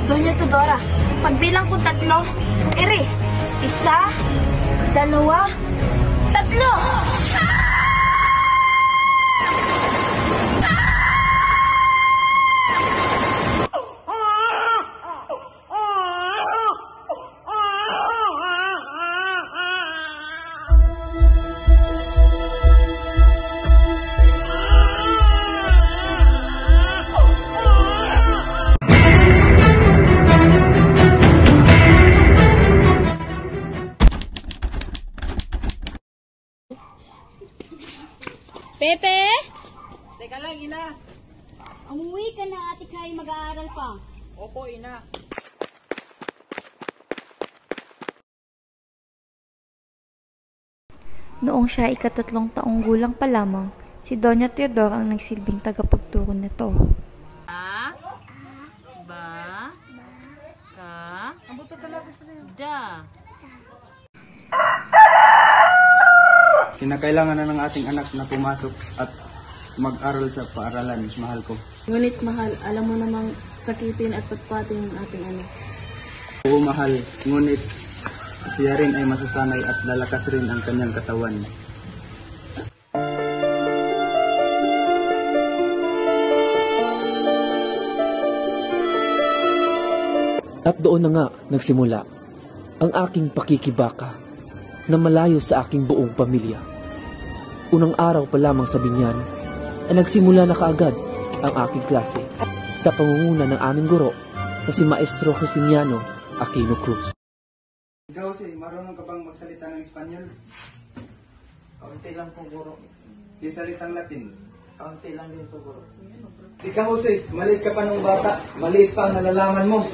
Doña Tudora, pagbilang ko 3, ere. 1, 2, 3! Pepe? Teka lang, ina. Umuwi ka na, Ate Kay, mag-aaral pa. Opo, ina. Noong siya 3 taong gulang pa lamang, si Doña Teodora ang nagsilbing tagapagturo nito. A, ba, ka, da. Kinakailangan na ng ating anak na pumasok at mag-aral sa paaralan, mahal ko. Ngunit mahal, alam mo namang sakitin at patpatin ng ating anak. Oo, mahal. Ngunit siya rin ay masasanay at lalakas rin ang kanyang katawan. At doon na nga nagsimula ang aking pakikibaka na malayo sa aking buong pamilya. Unang araw pa lamang sa binyan ay nagsimula na kaagad ang aking klase sa pangunguna ng aming guro na si Maestro Justiniano Aquino Cruz. Ikaw, marunong ka bang magsalita ng Espanyol? Kaunti lang po, guro. Di salitang Latin? Kaunti lang din po, guro. Ikaw, Jose, maliit ka pa ng bata. Maliit pa ang nalalaman mo.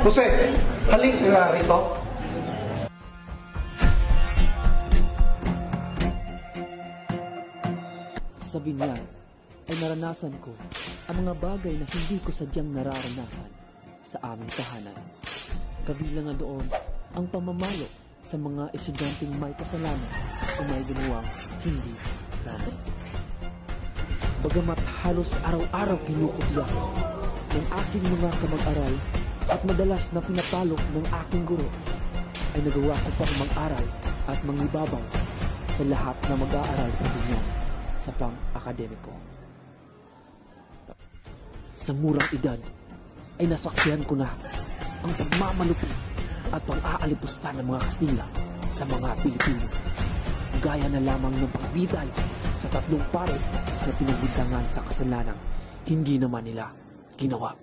Jose, halik ka rito. Sa binyan ay naranasan ko ang mga bagay na hindi ko sadyang nararanasan sa aming tahanan. Kabilang na doon ang pamamalo sa mga estudyanteng may kasalanan o may ginawang hindi tama. Bagamat halos araw-araw kinukutya ng aking mga kamag-aral at madalas na pinapalo ng aking guro, ay nagawa ko pang mag-aral at mangibabaw sa lahat na mag-aaral sa binyan sa pang-akademiko. Sa murang edad ay nasaksihan ko na ang pagmamalupi at pang-aalipusta ng mga Kastila sa mga Pilipino, gaya na lamang ng pagbiday sa 3 pare na pinagbintangan sa kasalanang hindi naman nila ginawa.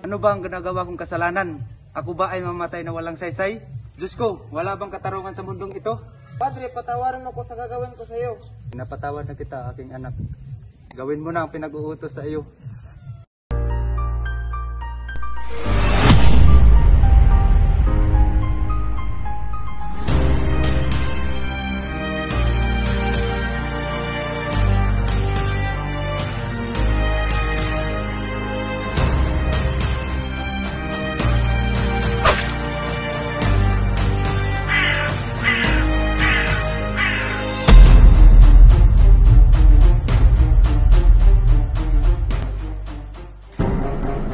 Ano ba ang ginagawa kong kasalanan? Ako ba ay mamatay na walang saysay? Diyos ko, wala bang katarungan sa mundong ito? Padre, patawaran ako sa gagawin ko sa iyo. Pinapatawad na kita, aking anak. Gawin mo na ang pinag-uutos sa iyo.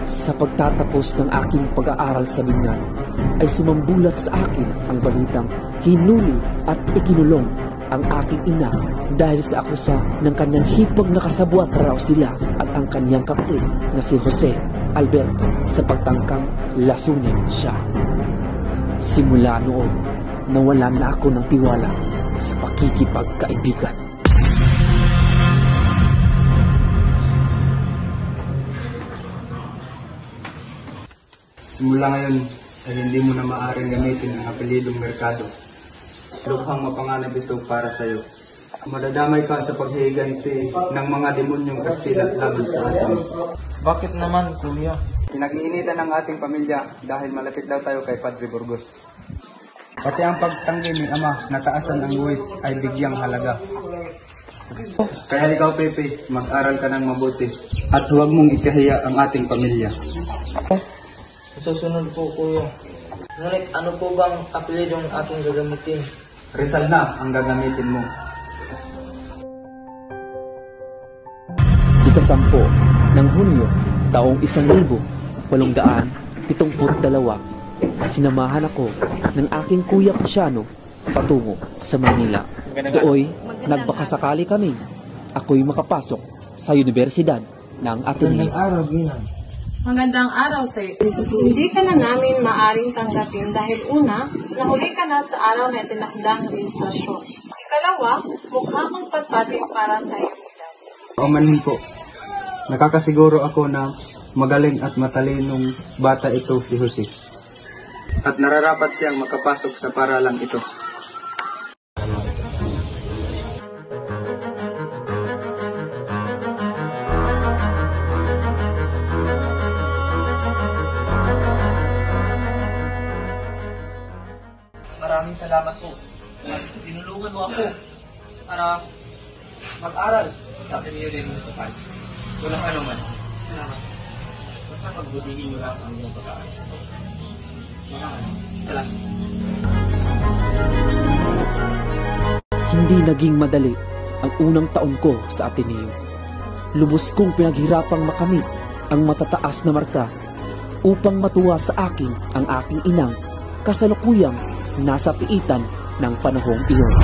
Sa pagtatapos ng aking pag-aaral sa binyan, ay sumambulat sa akin ang balitang hinuli at ikinulong ang aking ina dahil sa akusa ng kanyang hipag na kasabwat raw sila at ang kanyang kapatid na si Jose Alberto sa pagtangkang lasunin siya. Simula noon, nawalan na ako ng tiwala sa pakikipagkaibigan. Simula ngayon ay hindi mo na maaaring gamitin ang apelidong Mercado. Lukhang mapanganib ito para sa iyo. Madadamay ka sa paghihiganti ng mga demonyong Kastila laban sa atin. Bakit naman, kuya? Pinag-iinitan ng ating pamilya dahil malapit daw tayo kay Padre Burgos. Pati ang pagtanggi ni Ama na taasan ang buwis ay bigyang halaga. Kaya ikaw, Pepe, mag-aral ka ng mabuti at huwag mong ikahiya ang ating pamilya. Susunod po, kuya. Ngunit ano po bang apelidong aking gagamitin? Rizal na ang gagamitin mo. ikasampo ng Hunyo taong 1872, sinamahan ako ng aking kuya Cristiano patungo sa Manila. Dooy, nagbakasakali kami. Ako'y makapasok sa Universidad ng Ateneo. Magandang araw sa iyo. Hindi ka na namin maaring tanggapin dahil una, nahuli ka na sa araw na itinakdang rehistrasyon. Ikalawa, mukha kang pagpating para sa iyo. Paumanhin po. Nakakasiguro ako na magaling at matalinong bata ito si Jose. At nararapat siyang makapasok sa paralang ito. Maraming salamat po. At tinulungan mo ako para mag-aral sa Ateneo de Municipal. Walang anuman. Salamat. Basta pagbutihin mo lang ang iyong pag-aaral. Salamat. Hindi naging madali ang unang taon ko sa Ateneo. Lubos kong pinaghirapang makamit ang matataas na marka upang matuwa sa akin ang aking inang kasalukuyang nasa piitan ng panahong iyon.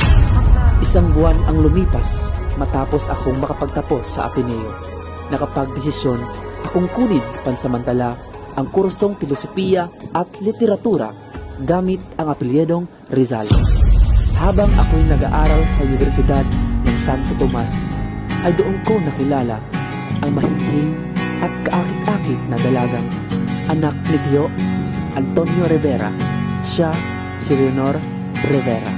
Isang buwan ang lumipas matapos akong makapagtapos sa Ateneo. Nakapagdesisyon akong kunin pansamantala ang kursong Pilosopiya at Literatura gamit ang apelyedong Rizal. Habang ako'y nag-aaral sa Universidad ng Santo Tomas, ay doon ko nakilala ang mahihing at kaakit-akit na dalagang anak ni Tio Antonio Rivera. Siya si Leonor Rivera.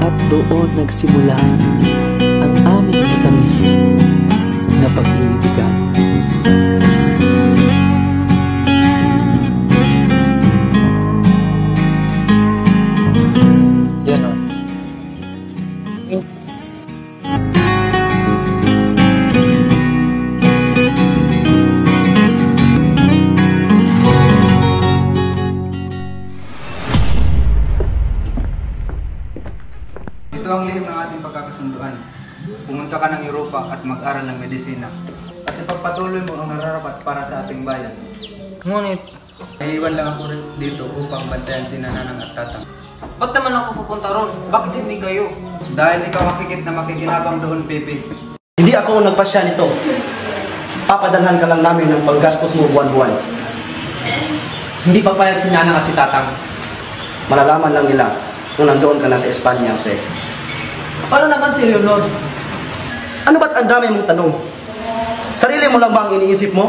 At doon nagsimula ang aming matamis na pag-iibigan. Yan o. Ito ang lihim ng ating pagkakasunduan. Pumunta ka ng Europa at mag-aral ng medisina. At ipagpatuloy mo ang nararapat para sa ating bayan. Ngunit, Naiiwan lang ako rin dito upang bantayan si Nanang at Tatang. ba't naman ako pupunta ron? Bakit hindi kayo? Dahil ikaw makikit na makikinabang doon, Pepe. Hindi ako ang nagpasya nito. Papadalhan ka lang namin ng paggastos mo buwan-buwan. Hindi papayag si Nanang at si Tatang. Malalaman lang nila kung nandoon ka na sa Espanya, Jose. Paano naman si Leonor? Ano ba't ang dami mong tanong? Sarili mo lang ba ang iniisip mo?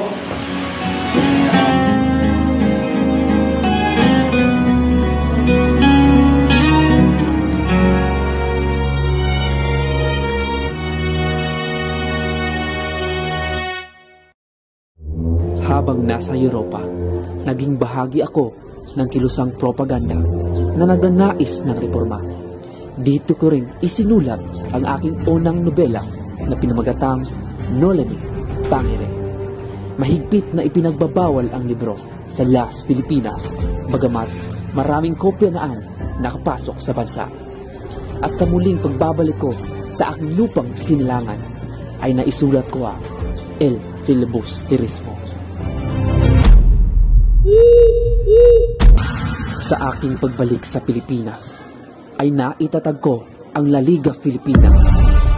Habang nasa Europa, naging bahagi ako ng kilusang propaganda na nagnanais ng reforma. Dito ko rin isinulat ang aking unang nobela na pinamagatang Noleme Tangere. Mahigpit na ipinagbabawal ang libro sa Las Filipinas, bagamat maraming kopya na ang nakapasok sa bansa. At sa muling pagbabalik ko sa aking lupang sinilangan, ay naisulat ko ang El Filibusterismo. Sa aking pagbalik sa Pilipinas, ay naitatag ko ang La Liga Filipina,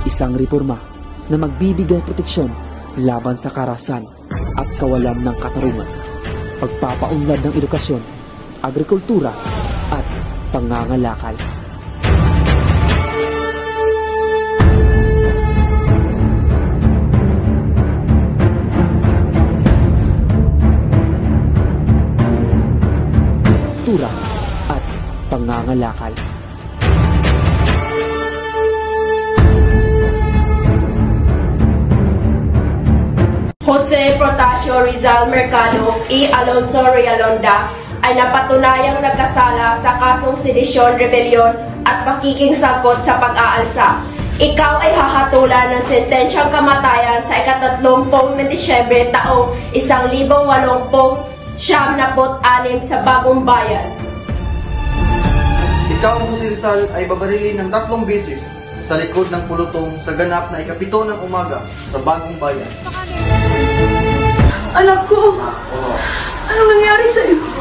isang reforma na magbibigay proteksyon laban sa karahasan at kawalan ng katarungan, pagpapaunlad ng edukasyon, agrikultura at pangangalakal. At pangangalakal. Jose Protasio Rizal Mercado y Alonso Realonda ay napatunayang nagkasala sa kasong sedisyon, rebelyon at pakikingsangkot sa pag-aalsa. Ikaw ay hahatulan ng sentensyang kamatayan sa 30 na Disyembre taong 1876 sa Bagong Bayan. Ikaw, si Rizal, ay babarilin ng 3 beses sa likod ng pulutong sa ganap na 7 ng umaga sa Bagong Bayan. Anak ko, anong nangyari sa'yo?